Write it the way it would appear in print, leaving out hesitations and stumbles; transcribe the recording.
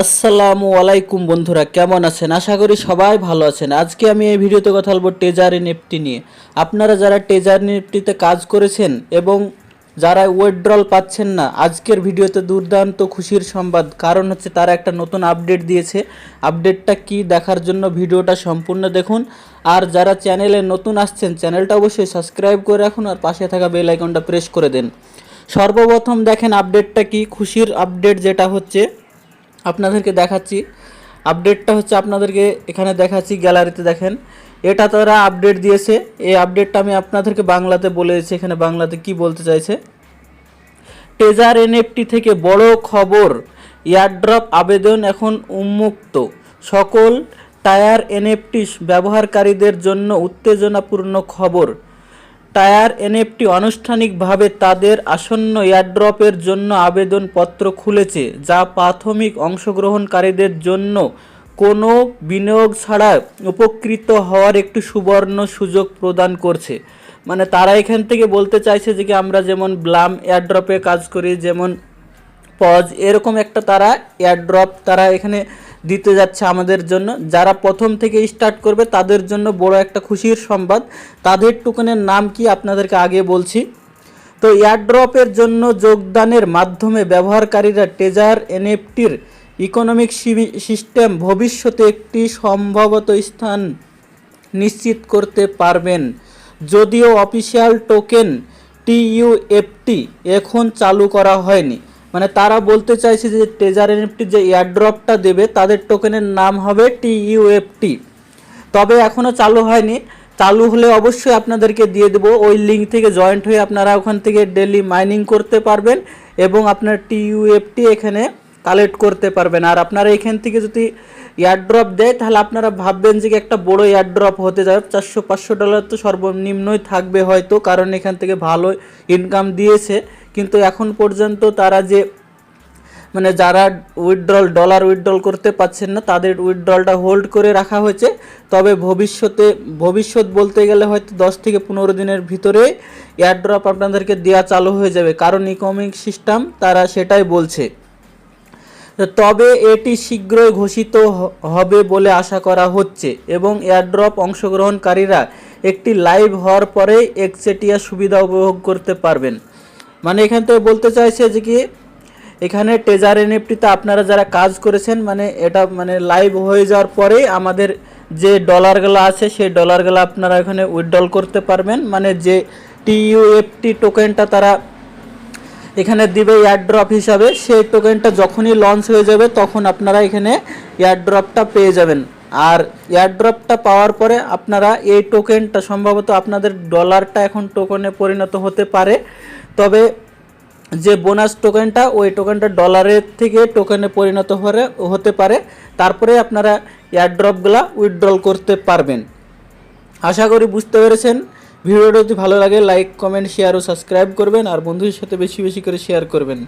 আসসালামু আলাইকুম বন্ধুরা, কেমন আছেন? আশা করি সবাই ভালো আছেন। আজকে আমি এই ভিডিওতে কথা বলবো টেজার এনএফটি নিয়ে। আপনারা যারা টেজার এনএফটিতে কাজ করেছেন এবং যারা উইথড্রল পাচ্ছেন না, আজকের ভিডিওতে দুর্দান্ত খুশির সংবাদ। কারণ হচ্ছে তারা একটা নতুন আপডেট দিয়েছে। আপডেটটা কি দেখার জন্য ভিডিওটা সম্পূর্ণ দেখুন। আর যারা চ্যানেলে নতুন আসছেন, চ্যানেলটা অবশ্যই সাবস্ক্রাইব করে রাখুন আর পাশে থাকা বেল আইকনটা প্রেস করে দেন। সর্বপ্রথম দেখেন আপডেটটা কি। খুশির আপডেট যেটা হচ্ছে আপনাদেরকে দেখাচ্ছি। আপডেটটা হচ্ছে আপনাদেরকে এখানে দেখাচ্ছি, গ্যালারিতে দেখেন। এটা তারা আপডেট দিয়েছে। এই আপডেটটা আমি আপনাদেরকে বাংলাতে বলে দিচ্ছি। এখানে বাংলাতে কি বলতে চাইছে। টেজার এনএফটি থেকে বড় খবর, এয়ারড্রপ আবেদন এখন উন্মুক্ত। সকল টায়ার এনএফটি ব্যবহারকারীদের জন্য উত্তেজনাপূর্ণ খবর। টায়ার এনএফটি আনুষ্ঠানিকভাবে তাদের আসন্ন এয়ারড্রপের জন্য আবেদনপত্র খুলেছে, যা প্রাথমিক অংশগ্রহণকারীদের জন্য কোনো বিনিয়োগ ছাড়া উপকৃত হওয়ার একটি সুবর্ণ সুযোগ প্রদান করছে। মানে তারা এখান থেকে বলতে চাইছে যে কি আমরা যেমন ব্লাম এয়ারড্রপে কাজ করি, যেমন পজ, এরকম একটা তারা এয়ারড্রপ তারা এখানে দিতে যাচ্ছে আমাদের জন্য। যারা প্রথম থেকে স্টার্ট করবে তাদের জন্য বড় একটা খুশির সংবাদ। তাদের টোকেনের নাম কি আপনাদেরকে আগে বলছি। তো এয়ারড্রপের জন্য যোগদানের মাধ্যমে ব্যবহারকারীরা টেজার এনএফটির ইকোনমিক সিস্টেম ভবিষ্যতে একটি সম্ভবত স্থান নিশ্চিত করতে পারবেন। যদিও অফিসিয়াল টোকেন টিইউএফটি এখন চালু করা হয়নি। মানে তারা বলতে চাইছে যে টেজার এনএফটি যে এয়ারড্রপটা দেবে তাদের টোকেনের নাম হবে টিইউএফটি, তবে এখনও চালু হয়নি। চালু হলে অবশ্যই আপনাদেরকে দিয়ে দেবো। ওই লিঙ্ক থেকে জয়েন্ট হয়ে আপনারা ওখান থেকে ডেলি মাইনিং করতে পারবেন এবং আপনার টিইউএফটি এখানে কালেক্ট করতে পারবেন। আর আপনারা এখান থেকে যদি এয়ারড্রপ দেয় তাহলে আপনারা ভাববেন যে একটা বড় এয়ারড্রপ হতে যাবে। $400-500 তো সর্বনিম্নই থাকবে হয়তো, কারণ এখান থেকে ভালো ইনকাম দিয়েছে। কিন্তু এখন পর্যন্ত তারা যে মানে যারা ডলার উইথড্রল করতে পারছেন না তাদের উইথড্রলটা হোল্ড করে রাখা হয়েছে। তবে ভবিষ্যৎ বলতে গেলে হয়তো 10 থেকে 15 দিনের ভিতরে এয়ারড্রপ আপনাদেরকে দেওয়া চালু হয়ে যাবে, কারণ ইকোনমিক সিস্টেম তারা সেটাই বলছে। তবে এটি শীঘ্রই ঘোষিত হবে বলে আশা করা হচ্ছে এবং এয়ারড্রপ অংশগ্রহণকারীরা একটি লাইভ হওয়ার পরে একচেটিয়া সুবিধা উপভোগ করতে পারবেন। মানে এখান থেকে বলতে চাইছে যে কি এখানে টেজার এনএফটিতে আপনারা যারা কাজ করেছেন, মানে এটা মানে লাইভ হয়ে যাওয়ার পরেই আমাদের যে ডলারগুলো আছে সেই ডলারগুলো আপনারা এখানে উইথড্রল করতে পারবেন। মানে যে টিইউএফটি টোকেনটা তারা এখানে দিবে এয়ারড্রপ হিসাবে, সেই টোকেনটা যখনই লঞ্চ হয়ে যাবে তখন আপনারা এখানে এয়ারড্রপটা পেয়ে যাবেন। আর এয়ারড্রপটা পাওয়ার পরে আপনারা এই টোকেনটা সম্ভবত আপনাদের ডলারটা এখন টোকেনে পরিণত হতে পারে। তবে যে বোনাস টোকেনটা ওই টোকেনটা ডলারের থেকে টোকেনে পরিণত হতে পারে। তারপরে আপনারা এয়ারড্রপগুলা উইথড্রল করতে পারবেন। আশা করি বুঝতে পেরেছেন। ভিডিওটা যদি ভালো লাগে লাইক, কমেন্ট, শেয়ার ও সাবস্ক্রাইব করবেন আর বন্ধুদের সাথে বেশি বেশি করে শেয়ার করবেন।